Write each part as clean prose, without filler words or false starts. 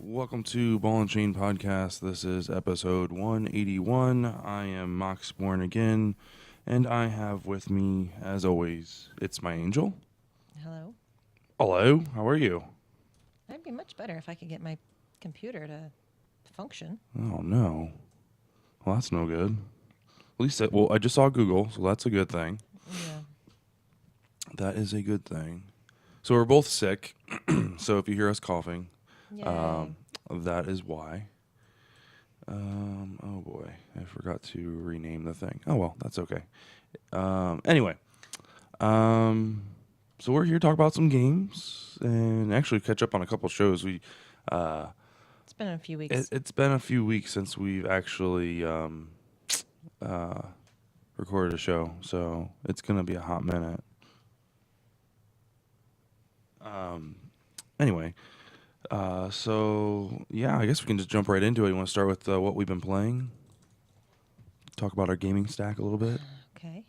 Welcome to Ball and Chain Podcast. This is episode 181. I am Mox Born again, and I have with me, as always, it's my angel. Hello. Hello, how are you? I'd be much better if I could get my computer to function. Oh, no. Well, that's no good. At least, I just saw Google, so that's a good thing. Yeah. That is a good thing. So we're both sick, so if you hear us coughing, Yay. that is why. Oh boy, I forgot to rename the thing. Oh well, that's okay. Anyway, so we're here to talk about some games and actually catch up on a couple shows. It's been a few weeks. It's been a few weeks since we've actually recorded a show, so it's gonna be a hot minute. Anyway. So yeah, I guess we can just jump right into it. You want to start with what we've been playing? Talk about our gaming stack a little bit. Okay.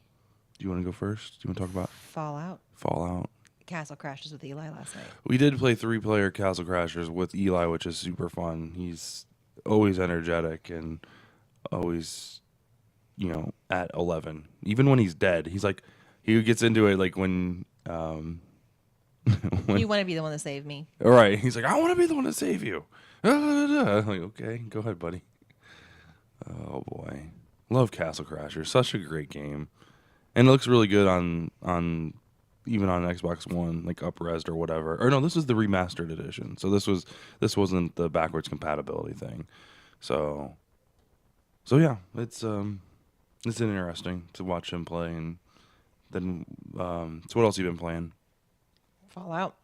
Do you want to go first? Do you want to talk about Fallout? Castle Crashes with Eli last night. We did play 3-player Castle Crashers with Eli, which is super fun. He's always energetic and always, at 11. Even when he's dead, he gets into it like when. You want to be the one to save me. All right. He's like, I want to be the one to save you. I'm like, okay, go ahead, buddy. Oh, boy. Love Castle Crashers. Such a great game. And it looks really good on even on Xbox One, like up-resed or whatever. Or no, this is the remastered edition. So this wasn't the backwards compatibility thing. So yeah, it's interesting to watch him play. And then, so what else have you been playing? Fallout.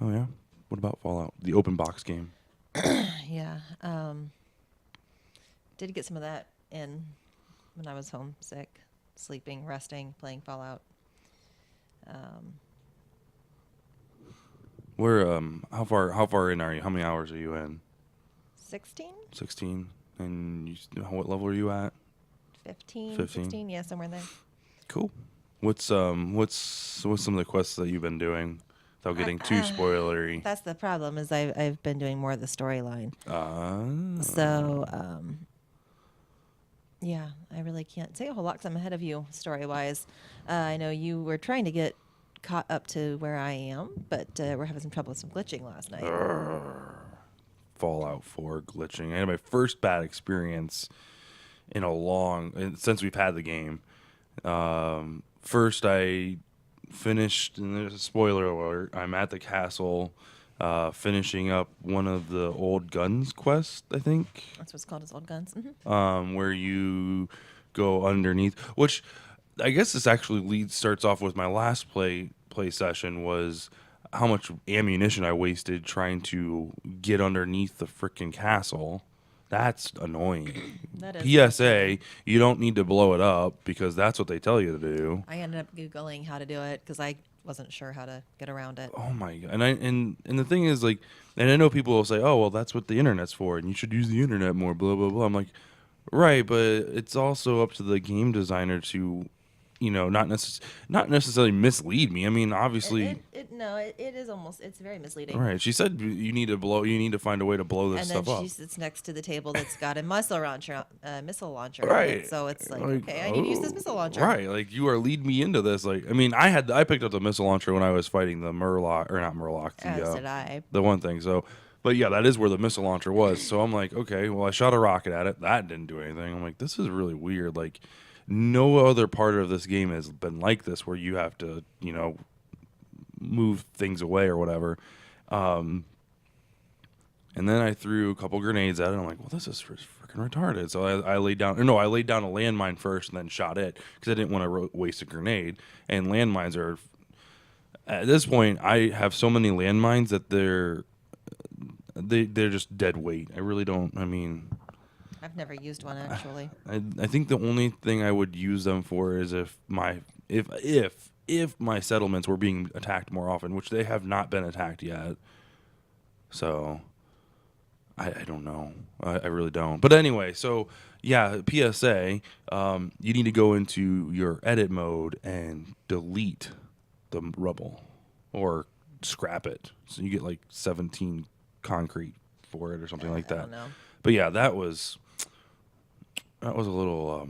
Oh, yeah? What about Fallout? The open box game. Yeah. Did get some of that in when I was homesick, sleeping, resting, playing Fallout. Where how far in are you? How many hours are you in? 16? 16. And what level are you at? 15, 15. 16, yeah, somewhere in there. Cool. What's some of the quests that you've been doing without getting too spoilery? That's the problem, is I've been doing more of the storyline. So, yeah, I really can't say a whole lot because I'm ahead of you story-wise. I know you were trying to get caught up to where I am, but we're having some trouble with some glitching last night. Fallout 4 glitching. I had my first bad experience since we've had the game. First, I finished, and there's a spoiler alert, I'm at the castle finishing up one of the old guns quest, I think. That's what's called, is old guns. Mm-hmm. Where you go underneath, which I guess this actually starts off with my last play session was how much ammunition I wasted trying to get underneath the freaking castle. That's annoying. That is PSA, you don't need to blow it up because that's what they tell you to do. I ended up Googling how to do it because I wasn't sure how to get around it. Oh my god! And the thing is, like, and I know people will say, "Oh, well, that's what the internet's for, and you should use the internet more." Blah blah blah. I'm like, right, but it's also up to the game designer to, not necessarily mislead me. I mean, obviously, it is almost, it's very misleading. right? She said you need to find a way to blow this and stuff then up. she sits next to the table that's got a missile launcher. Right. On it. So it's like, okay, I need to use this missile launcher. Right. Like, you are leading me into this. Like, I mean, I picked up the missile launcher when I was fighting the Murloc, or not Murloc, As did I. the one thing. So, but yeah, that is where the missile launcher was. So I'm like, okay, well, I shot a rocket at it. That didn't do anything. I'm like, this is really weird. Like, no other part of this game has been like this, where you have to, move things away or whatever. And then I threw a couple grenades at it. And I'm like, well, this is freaking retarded. So I laid down a landmine first and then shot it because I didn't want to waste a grenade. And landmines are, at this point, I have so many landmines that they're just dead weight. I really don't. I mean, I've never used one actually. I think the only thing I would use them for is if my settlements were being attacked more often, which they have not been attacked yet. So I don't know. I really don't. But anyway, so yeah, PSA, you need to go into your edit mode and delete the rubble or scrap it. So you get like 17 concrete for it or something like I that. don't know. But yeah, that was a little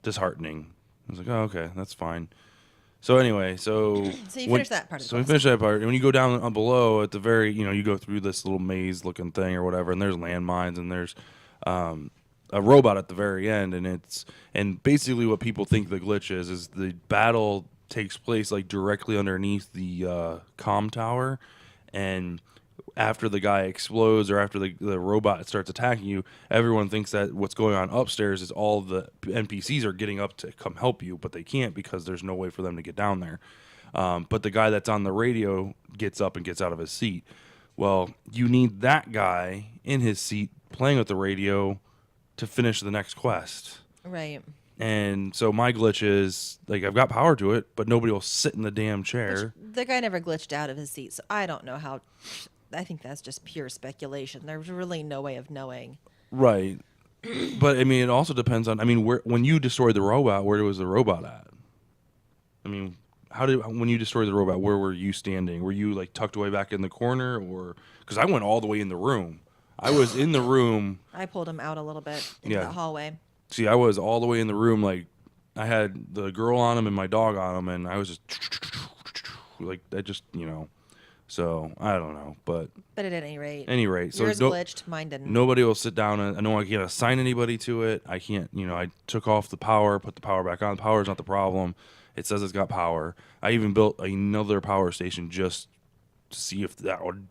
disheartening. I was like, oh, okay, that's fine. So anyway, So you finished that part of the So we quest. finished that part. And when you go down below at the very, you go through this little maze looking thing or whatever, and there's landmines and there's a robot at the very end, and basically what people think the glitch is the battle takes place like directly underneath the comm tower, and after the guy explodes or after the robot starts attacking you, everyone thinks that what's going on upstairs is all the NPCs are getting up to come help you, but they can't because there's no way for them to get down there. But the guy that's on the radio gets up and gets out of his seat. Well, you need that guy in his seat playing with the radio to finish the next quest. Right. And so my glitch is, like, I've got power to it, but nobody will sit in the damn chair. The guy never glitched out of his seat, so I don't know how. I think that's just pure speculation. There's really no way of knowing. Right. But, I mean, it also depends on, when you destroyed the robot, where was the robot at? I mean, when you destroyed the robot, where were you standing? Were you, like, tucked away back in the corner? Or, because I went all the way in the room. I was in the room. I pulled him out a little bit into Yeah. the hallway. See, I was all the way in the room, like, I had the girl on him and my dog on him, and I was just, like, I just, so, I don't know, but But at any rate, so yours glitched, mine didn't. nobody will sit down, and I know I can't assign anybody to it. I can't, I took off the power, put the power back on. Power's not the problem. It says it's got power. I even built another power station just to see if that would,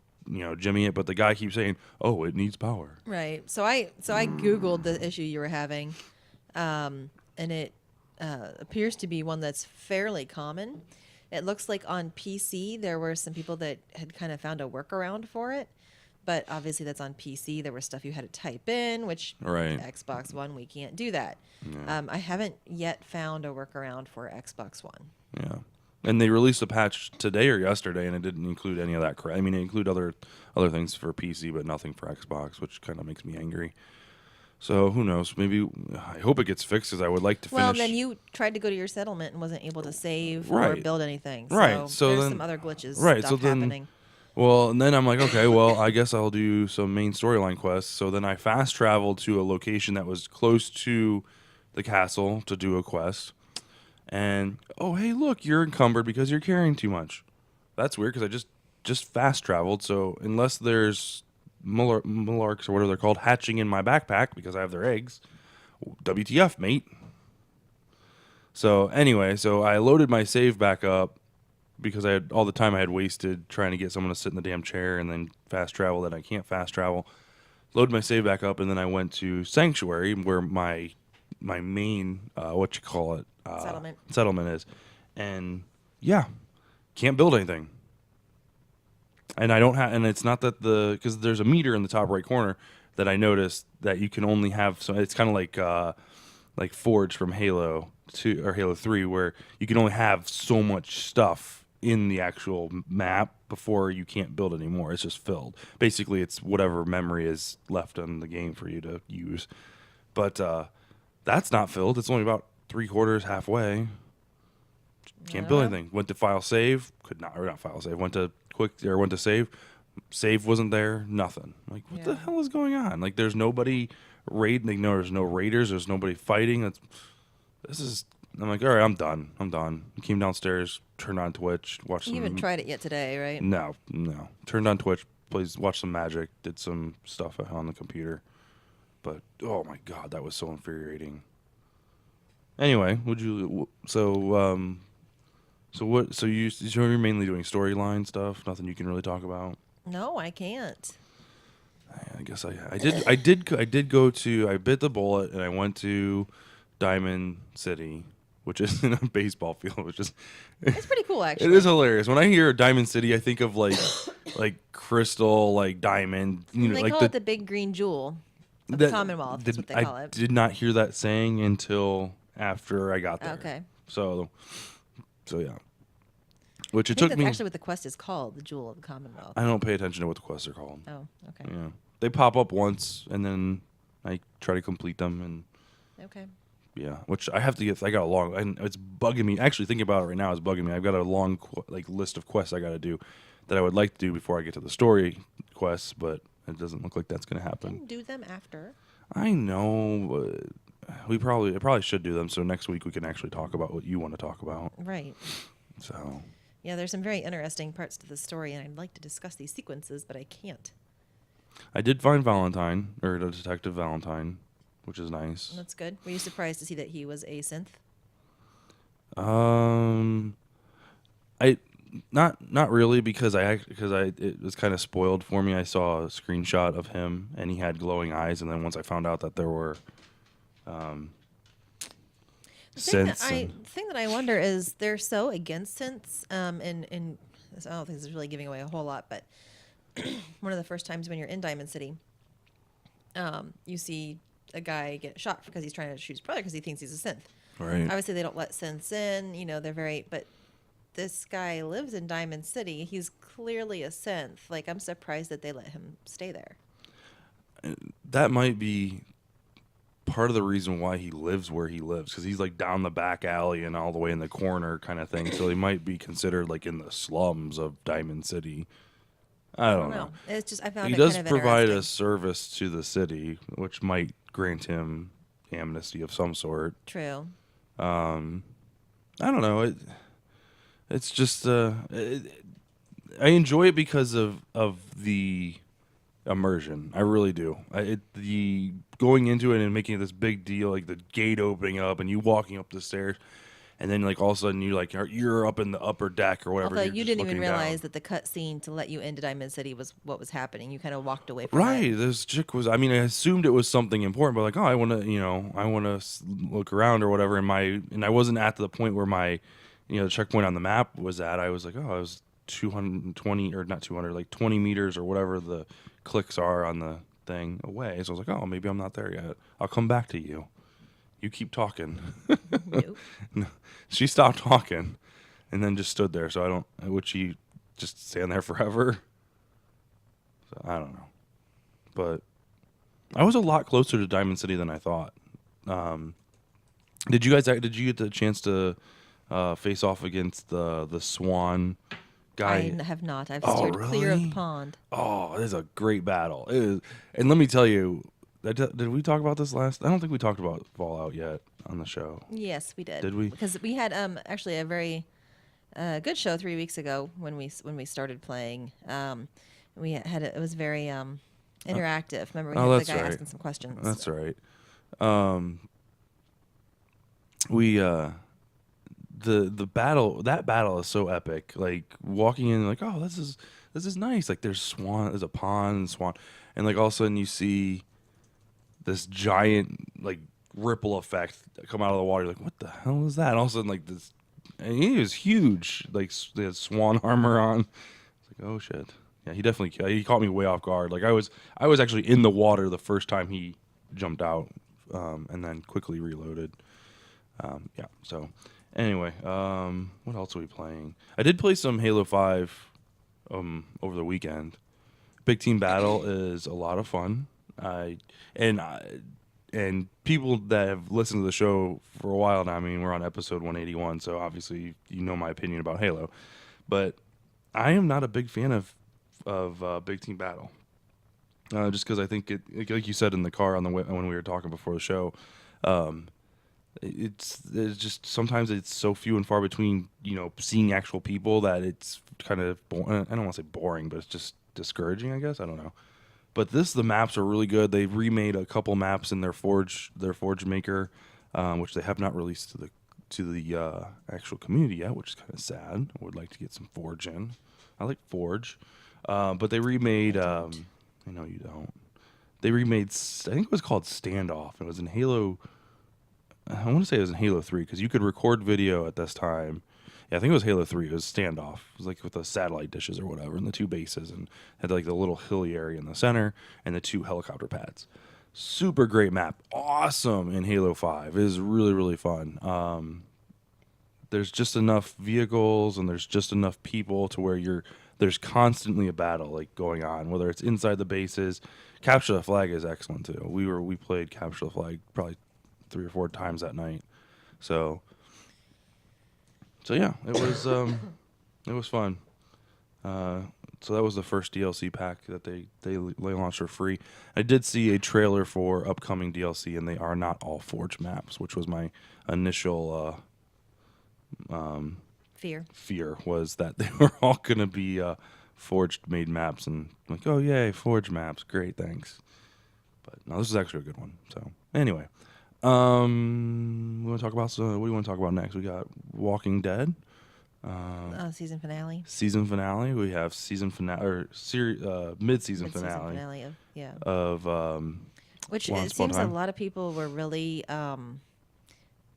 jimmy it, but the guy keeps saying, oh, it needs power. Right. So I Googled the issue you were having, and it appears to be one that's fairly common. It looks like on PC there were some people that had kind of found a workaround for it, but obviously that's on PC. There was stuff you had to type in, which Right. Xbox One, we can't do that. I haven't yet found a workaround for Xbox One. Yeah. And they released a patch today or yesterday, and it didn't include any of that crap. I mean, it included other things for PC, but nothing for Xbox, which kind of makes me angry. So who knows? Maybe I hope it gets fixed, because I would like to finish. Well, then you tried to go to your settlement and wasn't able to save or Right. build anything. Right, so there's then- some other glitches right, stuff so then- happening. Well, and then I'm like, okay, well, I guess I'll do some main storyline quests. So then I fast traveled to a location that was close to the castle to do a quest. And, oh, hey, look, you're encumbered because you're carrying too much. That's weird, because I just fast traveled. So unless there's mullarks or whatever they're called hatching in my backpack because I have their eggs, WTF, mate. So anyway, so I loaded my save back up, because I had all the time I had wasted trying to get someone to sit in the damn chair and then fast travel that I can't fast travel. Loaded my save back up, and then I went to Sanctuary, where my main settlement is, and yeah, can't build anything. And I don't have, and it's not that because there's a meter in the top right corner that I noticed that you can only have. So it's kind of like Forge from Halo 2 or Halo 3, where you can only have so much stuff in the actual map before you can't build anymore. It's just filled. Basically, it's whatever memory is left in the game for you to use. But that's not filled. It's only about 3/4 halfway. Can't build anything. Went to file save, could not, or not file save. Went to save. Save wasn't there. Nothing. Like, what the hell is going on? Like, there's nobody raiding. There's no raiders. There's nobody fighting. I'm like, all right, I'm done. Came downstairs, turned on Twitch, watched some. You haven't tried it yet today, right? No. Turned on Twitch, watched some Magic, did some stuff on the computer. But oh my god, that was so infuriating. Anyway, you're mainly doing storyline stuff, nothing you can really talk about. No, I can't. I guess I did go to, I bit the bullet and I went to Diamond City, which is in a baseball field, which is It's pretty cool, actually. it is hilarious. When I hear Diamond City, I think of like crystal, like diamond, They like call it the big green jewel of the Commonwealth. That's what they call I it. did not hear that saying until after I got there. Okay. So yeah. Which I it think took that's me. actually what the quest is called, the Jewel of the Commonwealth. I don't pay attention to what the quests are called. Oh, okay. Yeah, they pop up once, and then I try to complete them, and Okay. yeah, which I have to get. I got a long, and it's bugging me. Actually, thinking about it right now is bugging me. I've got a long list of quests I got to do. that I would like to do before I get to the story quests, but it doesn't look like that's going to happen. Do them after. I know, but I probably should do them. So next week we can actually talk about what you want to talk about. Right. So Yeah, there's some very interesting parts to the story, and I'd like to discuss these sequences, but I can't. I did find Valentine, or the Detective Valentine, which is nice. That's good. Were you surprised to see that he was a synth? I not really because it was kind of spoiled for me. I saw a screenshot of him and he had glowing eyes, and then once I found out that there were synths. The thing that I wonder is they're so against synths, and I don't think this is really giving away a whole lot, but one of the first times when you're in Diamond City, you see a guy get shot because he's trying to shoot his brother because he thinks he's a synth. Right. Obviously, they don't let synths in. They're but this guy lives in Diamond City. He's clearly a synth. Like, I'm surprised that they let him stay there. That might be part of the reason why he lives where he lives, because he's like down the back alley and all the way in the corner kind of thing. So he might be considered like in the slums of Diamond City. I don't know. It's just I found he it does kind of provide a interesting. service to the city, which might grant him amnesty of some sort. True. I don't know. It's just I enjoy it because of the immersion. I really do. The going into it and making it this big deal, like the gate opening up and you walking up the stairs, and then like all of a sudden you're up in the upper deck or whatever. Although you're you just didn't even looking realize down. that the cutscene to let you into Diamond City was what was happening. You kind of walked away from Right, it. this chick was. I mean, I assumed it was something important, but like, oh, I want to look around or whatever. And I wasn't at the point where my, the checkpoint on the map was at. I was like, oh, I was 220 or not 200, like 20 meters or whatever the clicks are on the thing away. So I was like, oh, maybe I'm not there yet. I'll come back to you. You keep talking. Nope. She stopped talking, and then just stood there. So I don't. Would she just stand there forever? So I don't know. But I was a lot closer to Diamond City than I thought. Did you get the chance to face off against the Swan guy? I have not. I've Oh, steered clear of the really? pond. Oh, it is a great battle. It is, and let me tell you, did we talk about this last? I don't think we talked about Fallout yet on the show. Yes, we did. Did we? Because we had actually a very good show 3 weeks ago when we started playing. It was very interactive. Remember, we had the guy asking some questions. That's right. We the battle is so epic. Like walking in, like, oh, this is nice. Like there's a pond and swan, and like all of a sudden you see this giant like ripple effect come out of the water. You're like, what the hell is that? And all of a sudden, like this, and he was huge. Like they had swan armor on. It's like, oh shit. Yeah, he caught me way off guard. Like I was actually in the water the first time he jumped out, and then quickly reloaded. Yeah. So anyway, what else are we playing? I did play some Halo 5 over the weekend. Big Team Battle is a lot of fun. And people that have listened to the show for a while now, I mean, we're on episode 181, so obviously you know my opinion about Halo. But I am not a big fan of Big Team Battle. Just because I think like you said in the car on the way, when we were talking before the show, it's just sometimes it's so few and far between, seeing actual people that it's kind of I don't want to say boring, but it's just discouraging, I guess. I don't know. But the maps are really good. They've remade a couple maps in their Forge maker, which they have not released to the actual community yet, which is kind of sad. I would like to get some Forge in. I like Forge, but they remade. I know you don't. They remade. I think it was called Standoff. It was in Halo. I want to say it was in Halo 3 because you could record video at this time. Yeah, I think it was Halo 3. It was Standoff. It was like with the satellite dishes or whatever, and the two bases, and had like the little hilly area in the center and the two helicopter pads. Super great map. Awesome in Halo 5. It is really, really fun. There's just enough vehicles and there's just enough people to where there's constantly a battle like going on, whether it's inside the bases. Capture the Flag is excellent too. We played Capture the Flag probably 3 or 4 times that night. So yeah, it was fun. So that was the first DLC pack that they launched for free. I did see a trailer for upcoming DLC, and they are not all Forge maps, which was my initial Fear. was that they were all going to be Forged made maps, and I'm like, oh yay, Forge maps, great, thanks. But no, this is actually a good one. So anyway, we want to talk about what do you want to talk about next? We got Walking Dead. Season finale. Season finale. We have season finale or mid-season Mid-season finale of, yeah. of Which Once it Upon a seems a Time. lot of people were really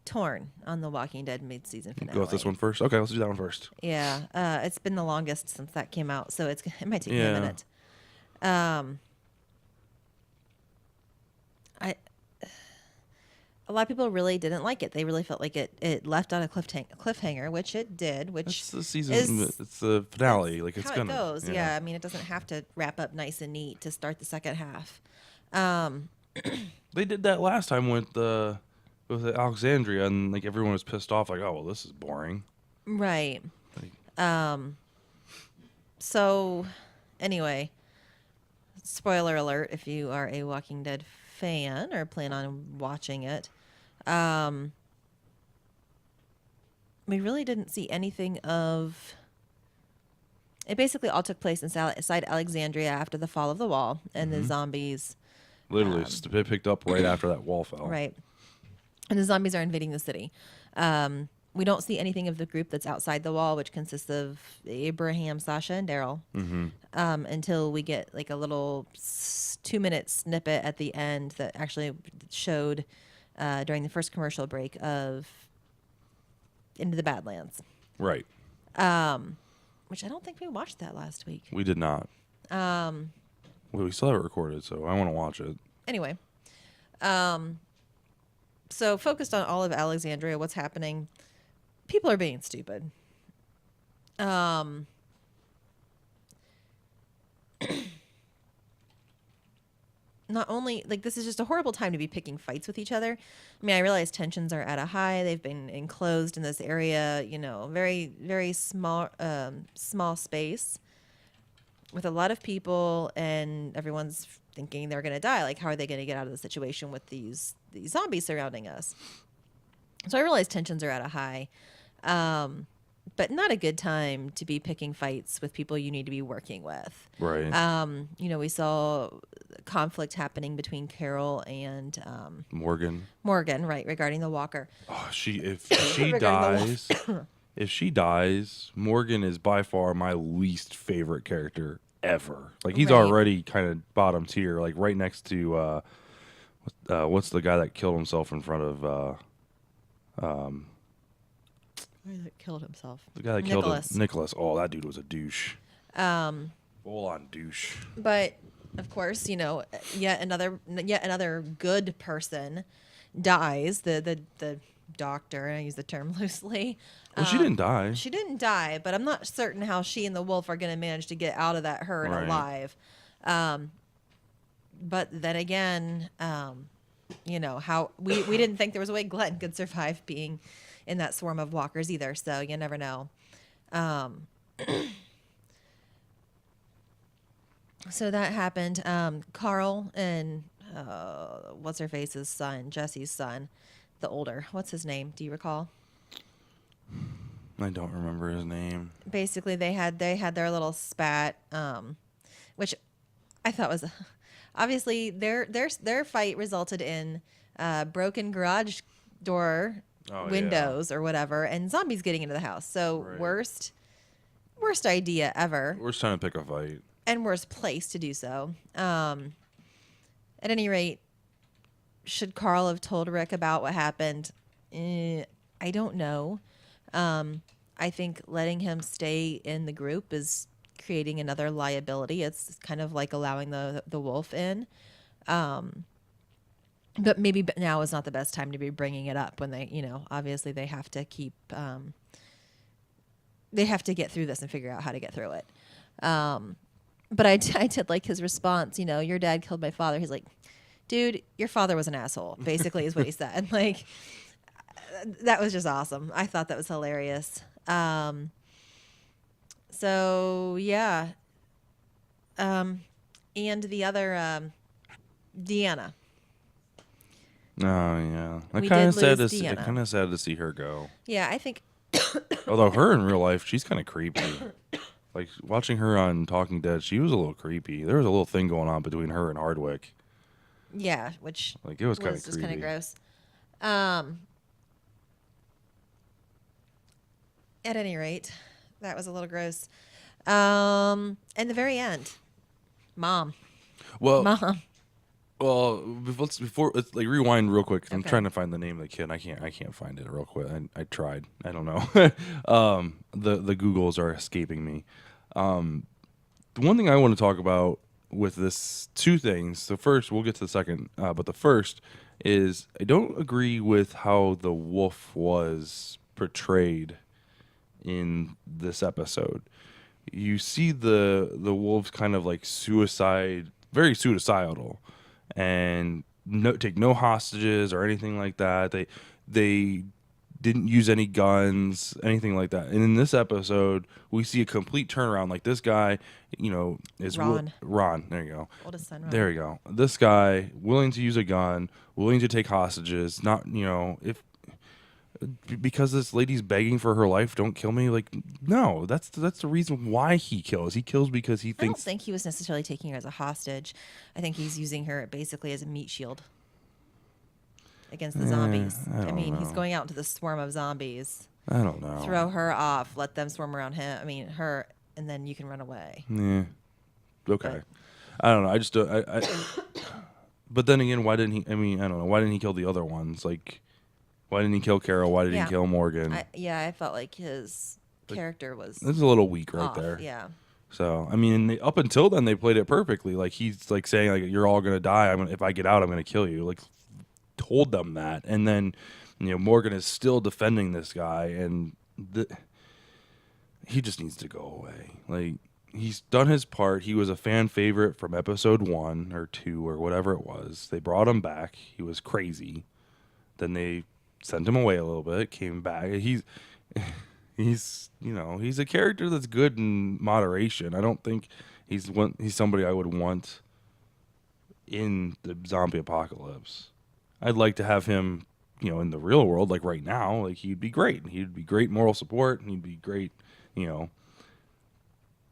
torn on the Walking Dead mid-season finale. Go with this one first. Okay, let's do that one first. Yeah, it's been the longest since that came out, so it might take me Yeah. a minute. A lot of people really didn't like it. They really felt like it left on a cliffhanger, which it did. Which It's the season. is It's the finale. Like it's how gonna. it goes. Yeah, I mean, it doesn't have to wrap up nice and neat to start the second half. They did that last time with Alexandria, and like everyone was pissed off. Like, oh well, this is boring. Right. Like, So, anyway, spoiler alert if you are a Walking Dead fan or plan on watching it. We really didn't see anything of. It basically all took place inside Alexandria after the fall of the wall and the zombies. literally, it picked up right after that wall fell. Right. And the zombies are invading the city. We don't see anything of the group that's outside the wall, which consists of Abraham, Sasha, and Daryl, until we get like a little 2-minute snippet at the end that actually showed during the first commercial break of Into the Badlands, Right. which I don't think we watched that last week. We did not. Well, we still have it recorded, so I want to watch it. Anyway, so focused on all of Alexandria, what's happening? People are being stupid. Not only like this is just a horrible time to be picking fights with each other. I mean, I realize tensions are at a high. They've been enclosed in this area, very very small space with a lot of people, and everyone's thinking they're going to die. Like, how are they going to get out of the situation with these zombies surrounding us? So I realize tensions are at a high, but not a good time to be picking fights with people you need to be working with. Right. We saw conflict happening between Carol and Morgan. Morgan, right, regarding the walker. Oh, if she Regarding dies, if she dies, Morgan is by far my least favorite character ever. Like he's Right. already kind of bottom tier, like right next to what's the guy that killed himself in front of That killed himself. the guy that Nicholas. killed Nicholas. Oh, that dude was a douche. Full on douche. But of course, yet another good person dies. The doctor, and I use the term loosely. Well, she didn't die. She didn't die, but I'm not certain how she and the wolf are going to manage to get out of that herd Right. alive. But then again, how we didn't think there was a way Glenn could survive being in that swarm of walkers either. So you never know. So that happened. Carl and what's her face's son, Jesse's son, the older. What's his name? Do you recall? I don't remember his name. Basically, they had their little spat, which I thought was obviously their fight resulted in broken garage door Oh, windows or whatever, and zombies getting into the house. So Right. worst idea ever. We're just trying to pick a fight. And worst place to do so. At any rate, should Carl have told Rick about what happened? I don't know. I think letting him stay in the group is creating another liability. It's kind of like allowing the wolf in. But maybe now is not the best time to be bringing it up when they, obviously they have to keep, they have to get through this and figure out how to get through it. But I did like his response, your dad killed my father. He's like, dude, your father was an asshole, basically is what he said. Like, that was just awesome. I thought that was hilarious. So yeah, And the other, Deanna. Oh yeah, We did lose I Deanna. kind of sad to see her go. Yeah, I think. Although her in real life, she's kind of creepy. Like watching her on Talking Dead, she was a little creepy. There was a little thing going on between her and Hardwick. Yeah, which Like it was kind of was just kind of creepy. gross. At any rate, that was a little gross. And the very end, mom, Well, mom. let's like rewind real quick. 'Cause I'm Okay. trying to find the name of the kid. I can't find it real quick. I tried. I don't know. The Googles are escaping me. The one thing I want to talk about with this, two things. The first, we'll get to the second, but the first is I don't agree with how the wolf was portrayed in this episode. You see the wolves kind of like very suicidal, and take no hostages or anything like that. They didn't use any guns, anything like that. And in this episode, we see a complete turnaround. Like this guy, is Ron. Ron. There you go. Oldest son, Ron. There you go. This guy willing to use a gun, willing to take hostages. Not if because this lady's begging for her life, don't kill me. Like no, that's the reason why he kills. He kills because he I don't thinks. think he was necessarily taking her as a hostage. I think he's using her basically as a meat shield against the zombies. I don't mean, he's know. going out into the swarm of zombies. I don't know. Throw her off, let them swarm around him. I mean, her, and then you can run away. Yeah. Okay. But- I don't know. I just don't. But then again, why didn't he? I mean, I don't know. Why didn't he kill the other ones? Like, why didn't he kill Carol? Why didn't Yeah. he kill Morgan? I felt like his character was This is a little weak right off. there. Yeah. So I mean, up until then, they played it perfectly. Like he's like saying, like, "You're all gonna die. If I get out, I'm gonna kill you." Like, told them that, and then Morgan is still defending this guy, and he just needs to go away. Like he's done his part. He was a fan favorite from episode 1 or 2 or whatever it was. They brought him back. He was crazy. Then they sent him away a little bit. Came back. He's a character that's good in moderation. I don't think he's somebody I would want in the zombie apocalypse. I'd like to have him, in the real world, like right now. Like he'd be great. He'd be great moral support, and he'd be great,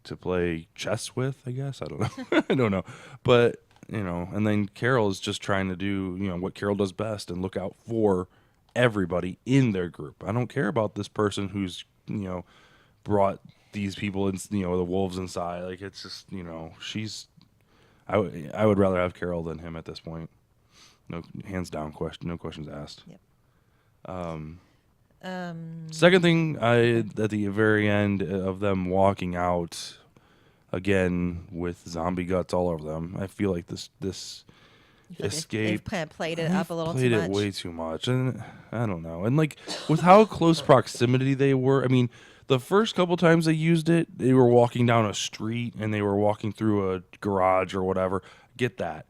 to play chess with. I guess I don't know. I don't know, but and then Carol is just trying to do what Carol does best and look out for everybody in their group. I don't care about this person who's brought these people in, the wolves inside. Like it's just she's. I would rather have Carol than him at this point. No, hands down. No questions asked. Yep. Second thing, at the very end of them walking out again with zombie guts all over them, I feel like this You feel like escape. They've kind of played it up a little Played too it much. way too much, and I don't know. And like with how close proximity they were, I mean, the first couple times they used it, they were walking down a street and they were walking through a garage or whatever. Get that,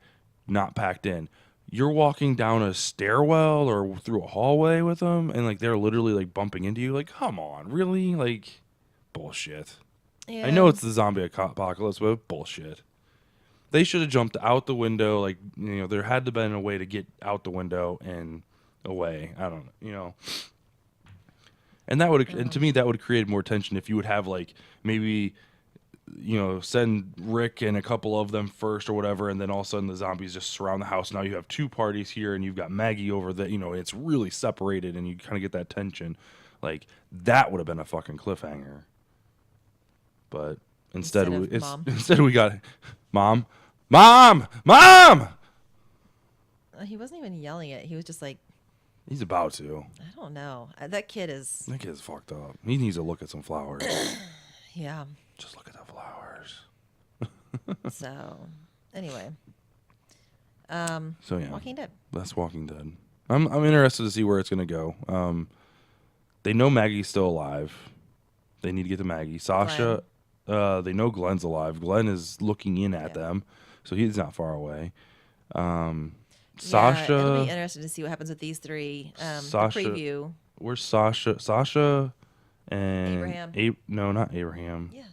not packed in. You're walking down a stairwell or through a hallway with them, and like they're literally like bumping into you. Like, come on, really? Like, bullshit. Yeah. I know it's the zombie apocalypse, but bullshit. They should have jumped out the window. Like, there had to have been a way to get out the window and away. I don't know, And that would, and to me, that would create more tension if you would have like maybe, send Rick and a couple of them first or whatever, and then all of a sudden the zombies just surround the house. Now you have two parties here, and you've got Maggie over there. It's really separated, and you kind of get that tension. Like that would have been a fucking cliffhanger. But instead of Mom. instead we got mom. He wasn't even yelling it. He was just like, He's about to. I don't know. That kid is. That kid's fucked up. He needs to look at some flowers. Yeah. Just look at the flowers. So, anyway. So yeah, Walking Dead. that's Walking Dead. I'm interested to see where it's gonna go. They know Maggie's still alive. They need to get to Maggie. Sasha, they know Glenn's alive. Glenn is looking in at them, so he's not far away. Sasha, Yeah, it'll be interesting to see what happens with these three. Sasha- The preview. where's Sasha? Sasha and Abraham. No, not Abraham. Yes.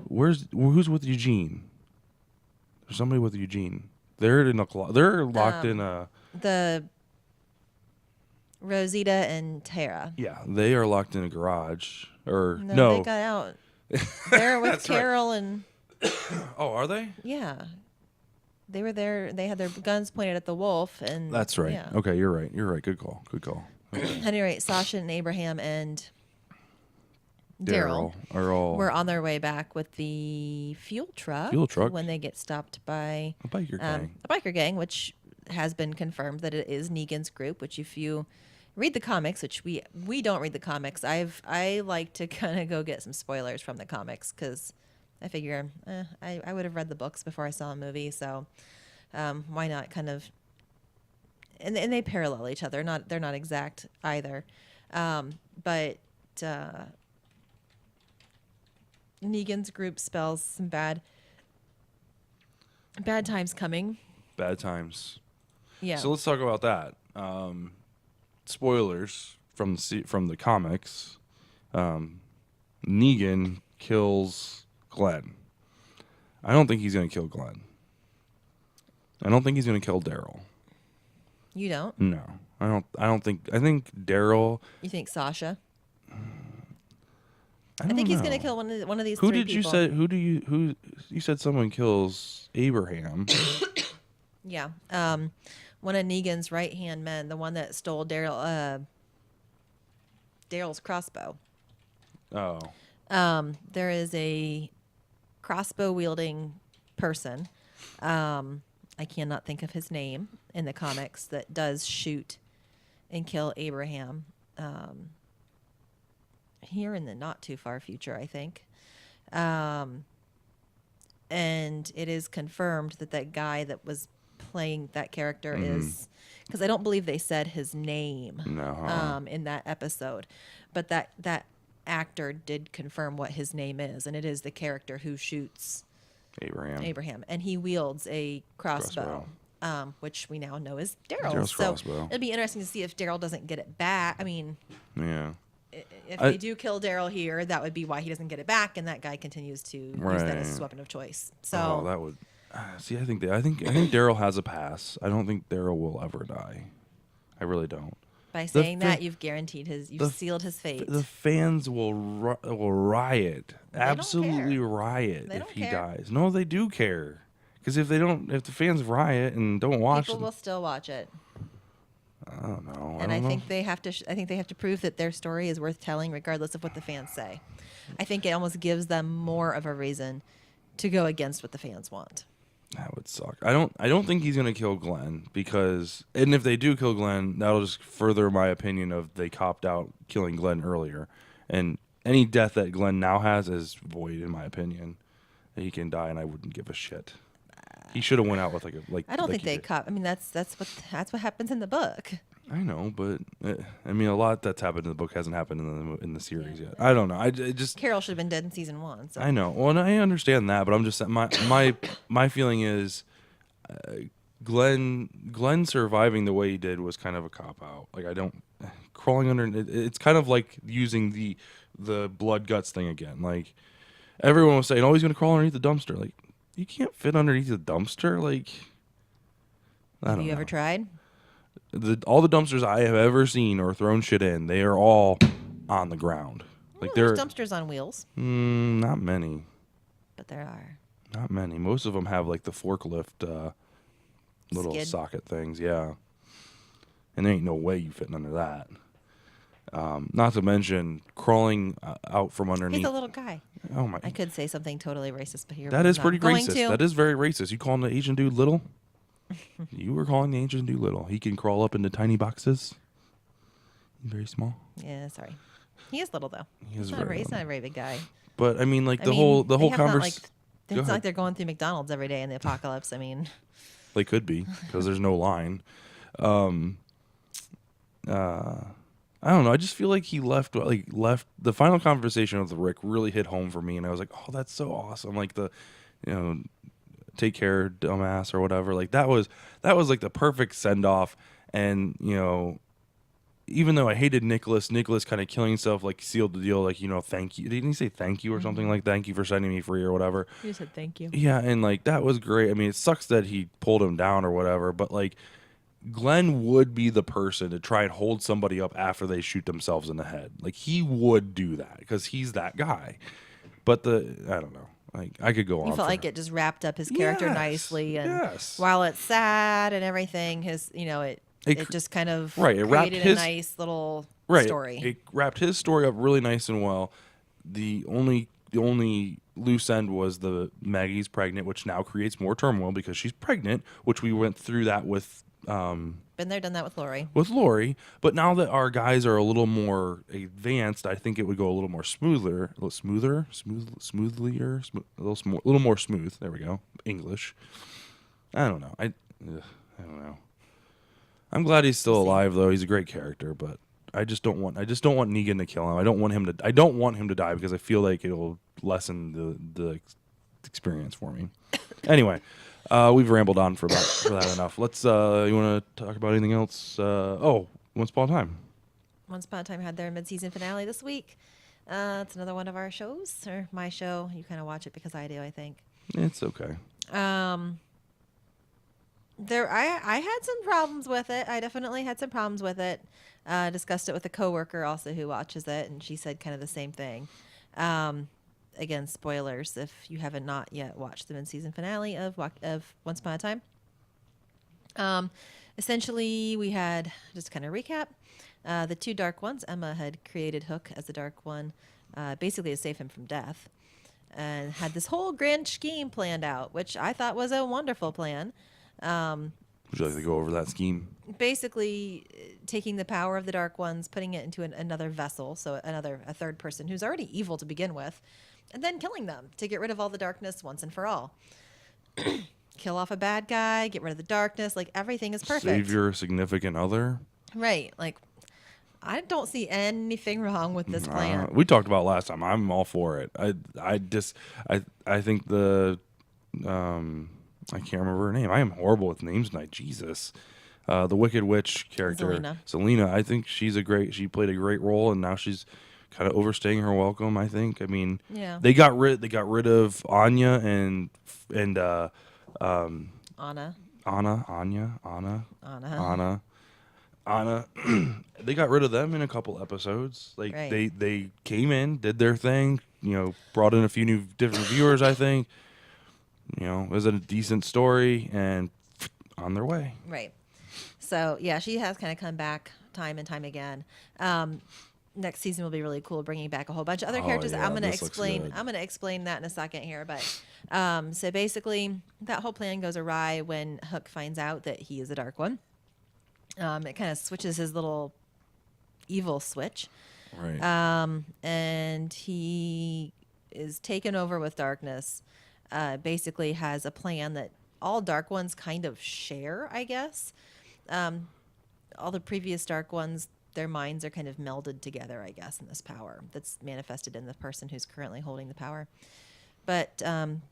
Who's with Eugene? There's somebody with Eugene. They're in a they're locked in a. The Rosita and Tara. Yeah, they are locked in a garage. Or No, they got out. They're with That's right. Carol and Oh, are they? yeah. They were there. They had their guns pointed at the wolf, and That's right. Yeah. Okay, you're right. You're right. Good call. Good call. Okay. At any rate, Sasha and Abraham and Daryl are all were on their way back with the fuel truck. When they get stopped by a biker gang. a biker gang, which has been confirmed that it is Negan's group. Which, if you read the comics, which we don't read the comics, I like to kind of go get some spoilers from the comics because I figure I would have read the books before I saw a movie, so why not kind of. And they parallel each other. They're not exact either, but Negan's group spells some bad times coming. Bad times. Yeah. So let's talk about that. Spoilers from the comics. Negan kills Glenn. I don't think he's gonna kill Glenn. I don't think he's gonna kill Daryl. You don't? No, I don't think. I think Daryl. You think Sasha? I think he's know. gonna kill one of these. Who three did people. you say? Who you said someone kills Abraham? Yeah. One of Negan's right hand men, the one that stole Daryl's crossbow. Oh. There is a crossbow wielding person. I cannot think of his name in the comics that does shoot and kill Abraham. Here in the not too far future, I think. And it is confirmed that guy that was playing that character is, because I don't believe they said his name in that episode, but that actor did confirm what his name is, and it is the character who shoots Abraham, and he wields a crossbow. Which we now know is Daryl's. So crossbow. it'd be interesting to see if Daryl doesn't get it back. I mean, Yeah. if they do kill Daryl here, that would be why he doesn't get it back, and that guy continues to use that as his weapon of choice. So that would. See, I think Daryl has a pass. I don't think Daryl will ever die. I really don't. by saying that, you've guaranteed you've sealed his fate. The fans will riot, absolutely care. riot They if don't he care. dies. No, they do care, because if the fans riot and don't watch, People will still watch it. I don't know. And I think they have to. I think they have to prove that their story is worth telling, regardless of what the fans say. I think it almost gives them more of a reason to go against what the fans want. That would suck. I don't think he's gonna kill Glenn, because, and if they do kill Glenn, that'll just further my opinion of they copped out killing Glenn earlier, and any death that Glenn now has is void in my opinion. He can die, and I wouldn't give a shit. He should have went out with like. I don't like think they he did. cop. I mean, that's what happens in the book. I know, but I mean, a lot that's happened in the book hasn't happened in the series yet. I don't know. I just Carol should have been dead in season 1. So. I know. Well, and I understand that, but I'm just my feeling is Glenn surviving the way he did was kind of a cop out. Like, I don't crawling under. It's kind of like using the blood guts thing again. Like, everyone was saying, "Oh, he's gonna crawl underneath the dumpster." Like, you can't fit underneath the dumpster. Like, I don't Have you know. ever tried? All the dumpsters I have ever seen or thrown shit in, they are all on the ground. Like, There's dumpsters on wheels, not many. but there are. Not many. Most of them have like the forklift little Skid. socket things, yeah. And there ain't no way you fitting under that. Not to mention crawling out from underneath. He's a little guy. Oh my! I could say something totally racist, but here That I'm is not pretty going racist. to. That is very racist. You calling the Asian dude little? You were calling the Asian dude little. He can crawl up into tiny boxes. Very small. Yeah, sorry. He is little though. He is He's not a very he's not little. a very big guy. But I mean, like I the mean, whole they have not, conversation. it's not like they're going through McDonald's every day in the apocalypse. I mean, They could be, because there's no line. I don't know. I just feel like he left the final conversation with Rick really hit home for me, and I was like, oh, that's so awesome. Like take care, dumbass, or whatever. Like that was like the perfect send off, and even though I hated Nicholas kind of killing himself, like, sealed the deal, like, thank you. Didn't he say thank you or something like thank you for setting me free or whatever? You said thank you. Yeah, and like that was great. I mean, it sucks that he pulled him down or whatever, but like Glenn would be the person to try and hold somebody up after they shoot themselves in the head. Like he would do that because he's that guy. But I don't know. Like I could go on. You felt like it just wrapped up his character Yes, nicely, and yes. while it's sad and everything, it just kind of Right, it wrapped created a nice little story. It wrapped his story up really nice and well. The only loose end was the Maggie's pregnant, which now creates more turmoil because she's pregnant, which we went through that with Been there, done that with Lori. But now that our guys are a little more advanced, I think it would go a little more smoother, a little more smooth. There we go. English. I don't know. I don't know. I'm glad he's still alive though. He's a great character, but I just don't want Negan to kill him. I don't want him to die because I feel like it'll lessen the experience for me. Anyway, we've rambled on for that enough. Let's you want to talk about anything else? Once Upon a Time. Once Upon a Time had their mid-season finale this week. It's another one of our shows, or my show. You kind of watch it because I do, I think. It's okay. I had some problems with it. I definitely had some problems with it. Discussed it with a coworker also who watches it, and she said kind of the same thing. Again, spoilers if you haven't not yet watched the mid-season finale of Once Upon a Time. Essentially, we had, just kind of recap, the two Dark Ones. Emma had created Hook as the Dark One, basically to save him from death, and had this whole grand scheme planned out, which I thought was a wonderful plan. Would you like to go over that scheme? Basically, taking the power of the Dark Ones, putting it into another vessel, so a third person who's already evil to begin with, and then killing them to get rid of all the darkness once and for all. Kill off a bad guy, get rid of the darkness, like everything is perfect. Save your significant other. Right, like I don't see anything wrong with this plan. We talked about last time. I'm all for it. I think I can't remember her name. I am horrible with names tonight. Jesus. The Wicked Witch character, Selena. I think she played a great role, and now she's kind of overstaying her welcome. I think. I mean, yeah. They got rid of Anya and Anna. They got rid of them in a couple episodes. Like right. they came in, did their thing. Brought in a few new different viewers. I think. It was a decent story, and on their way. Right. So, yeah, she has kind of come back time and time again. Next season will be really cool, bringing back a whole bunch of other characters. Yeah, I'm going to explain that in a second here. But so basically, that whole plan goes awry when Hook finds out that he is a Dark One. It kind of switches his little evil switch. Right. And he is taken over with darkness. Basically has a plan that all Dark Ones kind of share, I guess. All the previous Dark Ones, their minds are kind of melded together, I guess, in this power that's manifested in the person who's currently holding the power. But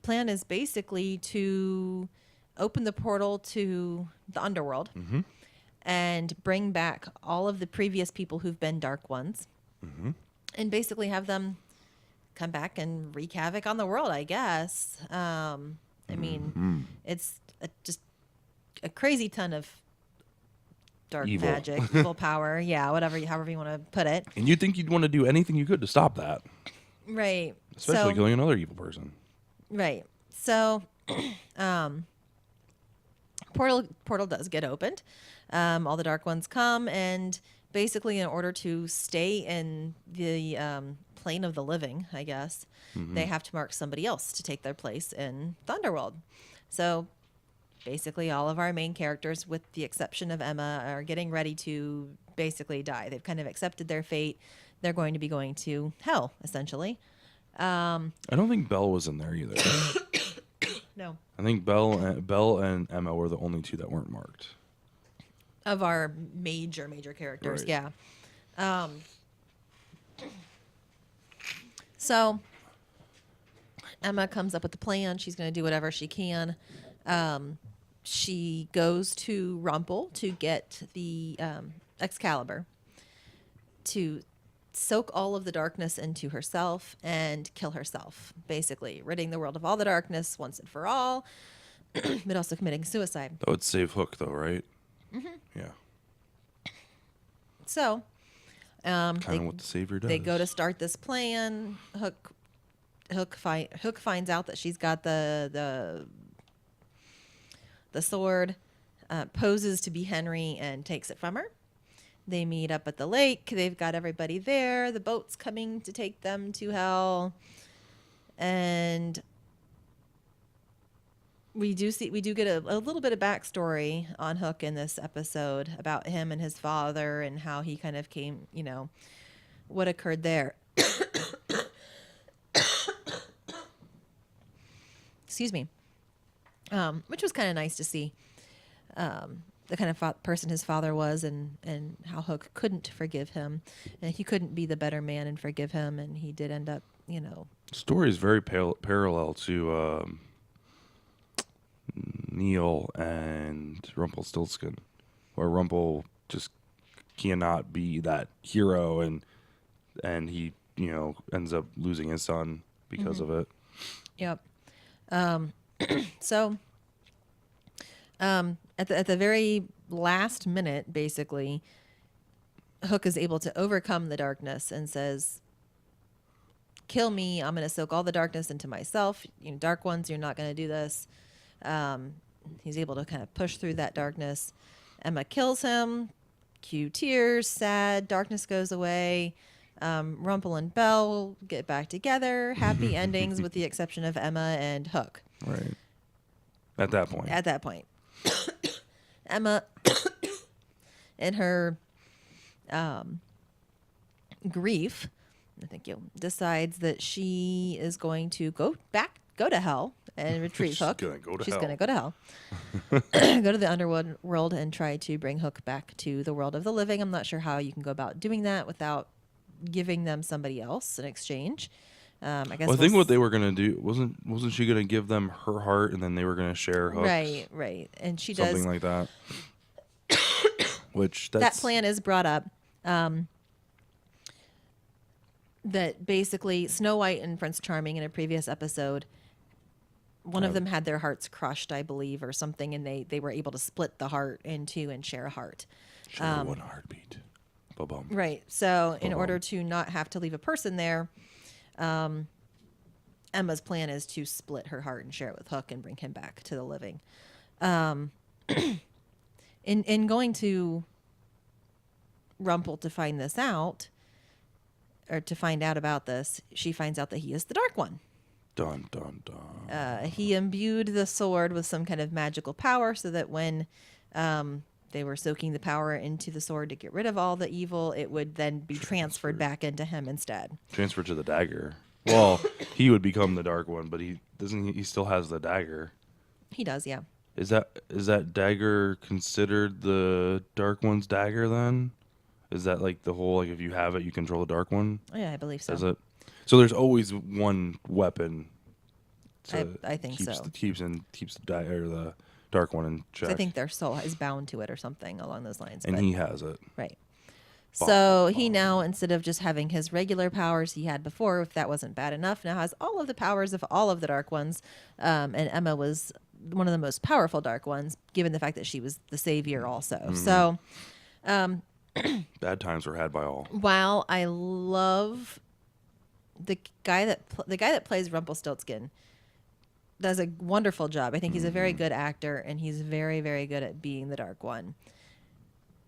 plan is basically to open the portal to the underworld and bring back all of the previous people who've been Dark Ones and basically have them come back and wreak havoc on the world, I guess. I mean, it's just a crazy ton of dark magic, evil power. Yeah, however you want to put it. And you'd think you'd want to do anything you could to stop that. Right. Especially killing another evil person. Right. So, portal does get opened. All the Dark Ones come, and basically in order to stay in the plane of the living, I guess, they have to mark somebody else to take their place in the underworld. So basically all of our main characters, with the exception of Emma, are getting ready to basically die. They've kind of accepted their fate. They're going to be going to hell, essentially. I don't think Belle was in there either. No. I think Belle and Emma were the only two that weren't marked. Of our major characters, right. Yeah. So Emma comes up with the plan. She's going to do whatever she can. She goes to Rumpel to get the Excalibur. to soak all of the darkness into herself and kill herself, basically ridding the world of all the darkness once and for all, but also committing suicide. That would save Hook, though, right? Yeah. So, Kind of what the Savior does. they go to start this plan. Hook finds out that she's got the sword, poses to be Henry, and takes it from her. They meet up at the lake. They've got everybody there. The boat's coming to take them to hell, and we do get a little bit of backstory on Hook in this episode about him and his father and how he kind of came, what occurred there. Excuse me. Which was kind of nice to see. The kind of person his father was, and how Hook couldn't forgive him, and he couldn't be the better man and forgive him, and he did end up, Story is very parallel to Neil and Rumpelstiltskin, where Rumpel just cannot be that hero, and he ends up losing his son because of it. Yep. So, at the very last minute, basically, Hook is able to overcome the darkness and says, "Kill me. I'm going to soak all the darkness into myself. Dark ones, you're not going to do this." He's able to kind of push through that darkness. Emma kills him. Cue tears, sad. Darkness goes away. Rumpel and Belle get back together. Happy endings, with the exception of Emma and Hook. Right. At that point. Emma, in her grief, thank you, decides that she is going to go to hell and retrieve Hook. She's going to go to hell. Go to the underworld and try to bring Hook back to the world of the living. I'm not sure how you can go about doing that without giving them somebody else in exchange. I guess. Well, I think what they were gonna do wasn't she gonna give them her heart and then they were gonna share Hook's? Right, and she something does like that. Which that plan is brought up. That basically Snow White and Prince Charming in a previous episode, one of them had their hearts crushed, I believe, or something, and they were able to split the heart in two and share a heart. Share one heartbeat. Ba-bum. Right. So in order to not have to leave a person there, Emma's plan is to split her heart and share it with Hook and bring him back to the living. In going to Rumpel to find this out, or to find out about this, she finds out that he is the Dark One. Dun, dun, dun. He imbued the sword with some kind of magical power so that when they were soaking the power into the sword to get rid of all the evil, it would then be transferred back into him instead. Transferred to the dagger. Well, he would become the Dark One, but he still has the dagger. He does, yeah. Is that dagger considered the Dark One's dagger then? Is that like the whole, like, if you have it, you control the Dark One? Yeah, I believe so. Is it? So there's always one weapon. I think so. Keeps the Dark One in check. I think their soul is bound to it or something along those lines. And he has it. Right. So he now, instead of just having his regular powers he had before, if that wasn't bad enough, now has all of the powers of all of the Dark Ones. And Emma was one of the most powerful Dark Ones, given the fact that she was the savior also. Mm-hmm. So bad times were had by all. While I love the guy that plays Rumpelstiltskin, does a wonderful job. I think he's a very good actor, and he's very, very good at being the Dark One.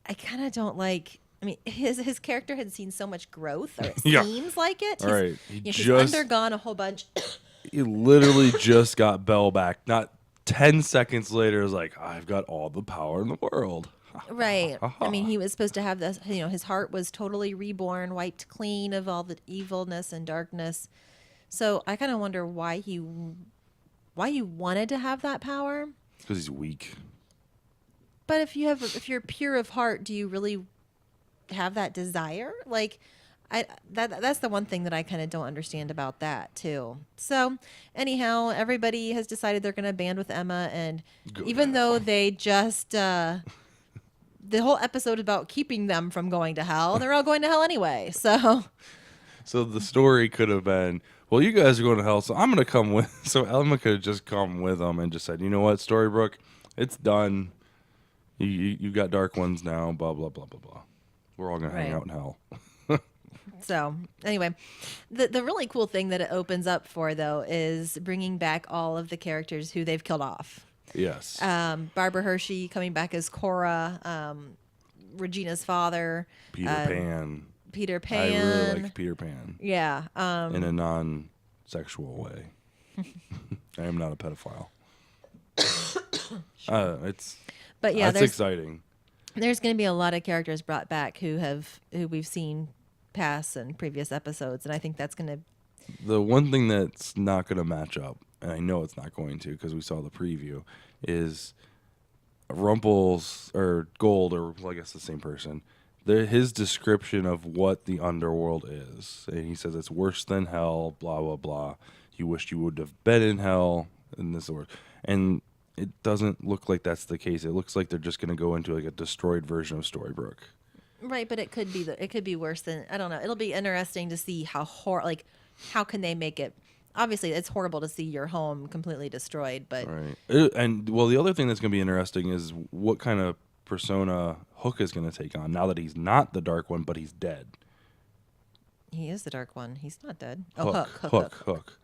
I kind of don't like. I mean, his character had seen so much growth, or it seems like it. All right, he's undergone a whole bunch. He literally just got Belle back. Not 10 seconds later, it was like, I've got all the power in the world. Right. I mean, he was supposed to have this. His heart was totally reborn, wiped clean of all the evilness and darkness. So I kind of wonder why he wanted to have that power. Because he's weak. But if you're pure of heart, do you really have that desire? Like, that's the one thing that I kind of don't understand about that too. So anyhow, everybody has decided they're going to band with Emma, and even though they just the whole episode about keeping them from going to hell. They're all going to hell anyway. So So the story could have been, well, you guys are going to hell, so I'm going to come with. So Emma could have just come with them and just said, you know what, Storybrooke, it's done. You got dark ones now. Blah blah blah blah blah. We're all going to hang Right. out in hell. So anyway, the really cool thing that it opens up for though is bringing back all of the characters who they've killed off. Yes. Barbara Hershey coming back as Cora, Regina's father, Peter Pan. Peter I Pan. really liked Peter Pan Yeah. in a non-sexual way. I am not a pedophile. It's But yeah, that's there's exciting. there's going to be a lot of characters brought back who we've seen pass in previous episodes, and I think that's going to. The one thing that's not going to match up, and I know it's not going to because we saw the preview, is Rumple's or Gold, or well, I guess the same person. His description of what the underworld is, and he says it's worse than hell. Blah blah blah. You wished you would have been in hell, and this word, and it doesn't look like that's the case. It looks like they're just going to go into like a destroyed version of Storybrooke. Right, but it could be worse than, I don't know. It'll be interesting to see how how can they make it. Obviously, it's horrible to see your home completely destroyed, but Right. And well, the other thing that's going to be interesting is what kind of persona Hook is going to take on now that he's not the Dark One, but he's dead. he is the dark one. He's not dead. Oh, Hook. Hook.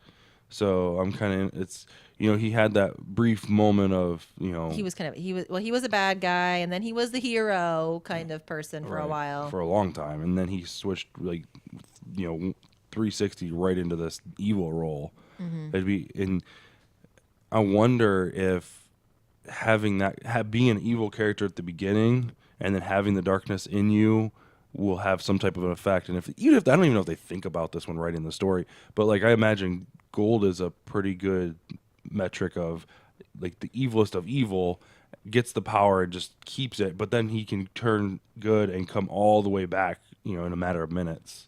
So I'm kind of, it's, he had that brief moment of, He was he was a bad guy, and then he was the hero kind of person for a right, while. for a long time, and then he switched 360 right into this evil role. And I wonder if having being an evil character at the beginning and then having the darkness in you will have some type of an effect. And I don't even know if they think about this when writing the story, but like I imagine Gold is a pretty good metric of like the evilest of evil gets the power and just keeps it, but then he can turn good and come all the way back, in a matter of minutes.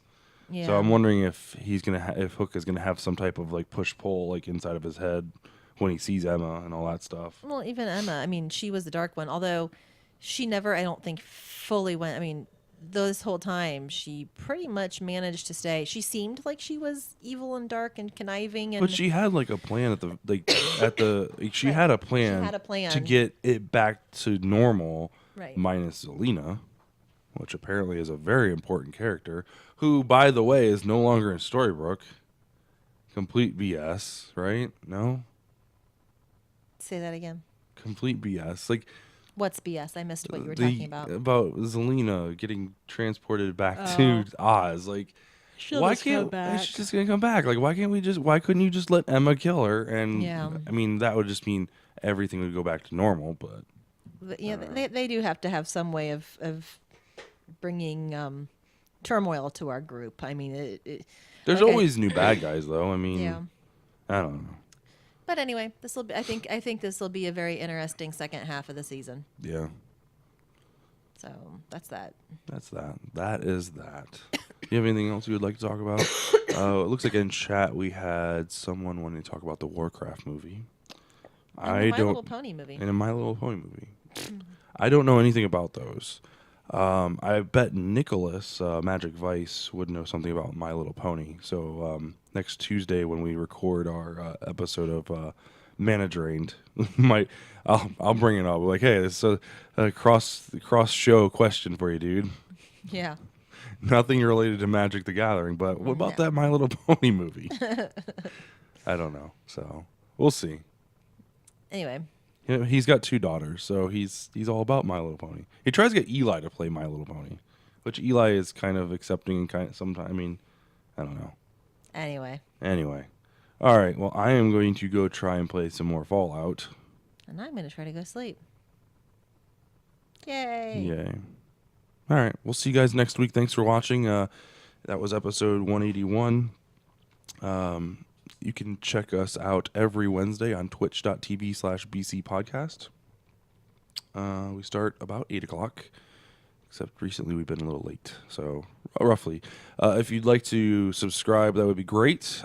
Yeah. So I'm wondering if he's gonna if Hook is gonna have some type of like push pull like inside of his head when he sees Emma and all that stuff. Well, even Emma, I mean, she was the dark one, although she never, I don't think, fully went. I mean, this whole time, she pretty much managed to stay. She seemed like she was evil and dark and conniving, and But she had like a plan she Right. had a plan. She had a plan. to get it back to normal, Right. minus Zelina, which apparently is a very important character. Who, by the way, is no longer in Storybrooke. Complete BS, right? No, say that again. complete BS. Like What's BS? I missed what you were the talking about. Zelina getting transported back to Oz. Like, why can't she's just gonna come back? Like, why couldn't you just let Emma kill her? And Yeah. I mean, that would just mean everything would go back to normal. But Yeah, they do have to have some way of bringing turmoil to our group. I mean, there's Okay. always new bad guys, though. I mean, yeah. I don't know. But anyway, this will be. I think this will be a very interesting second half of the season. Yeah, So that's that. that's that. That is that. Do you have anything else you would like to talk about? It looks like in chat we had someone wanting to talk about the Warcraft movie. And the My Little Pony movie. And a My Little Pony movie. I don't know anything about those. I bet Nicholas, Magic Vice, would know something about My Little Pony. So next Tuesday when we record our episode of Manadrained, I'll bring it up. Like, hey, this is a cross show question for you, dude. Yeah. Nothing related to Magic the Gathering, but what about No. that My Little Pony movie? I don't know. So we'll see. Anyway, He's got 2 daughters, so he's all about My Little Pony. He tries to get Eli to play My Little Pony, which Eli is kind of accepting and kind of sometimes. I mean, I don't know. anyway, All right. Well, I am going to go try and play some more Fallout. and I'm gonna try to go sleep. Yay! Yay! All right. We'll see you guys next week. Thanks for watching. That was episode 181. You can check us out every Wednesday on twitch.tv/BC podcast. We start about 8 o'clock, except recently we've been a little late, so roughly. If you'd like to subscribe, that would be great.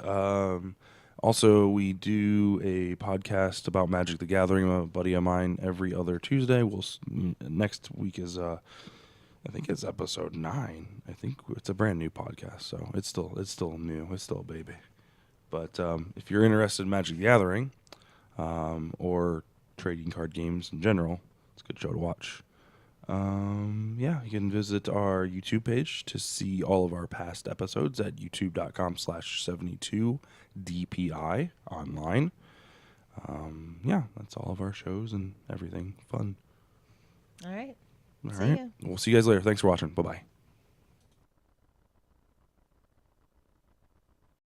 Also, we do a podcast about Magic the Gathering. A buddy of mine every other Tuesday. Next week is I think it's episode 9. I think it's a brand new podcast, so it's still new. It's still a baby. But if you're interested in Magic the Gathering or trading card games in general, it's a good show to watch. Yeah, you can visit our YouTube page to see all of our past episodes at youtube.com/72DPI online. Yeah, that's all of our shows and everything fun. All right. All See right. ya. We'll see you guys later. Thanks for watching. Bye-bye.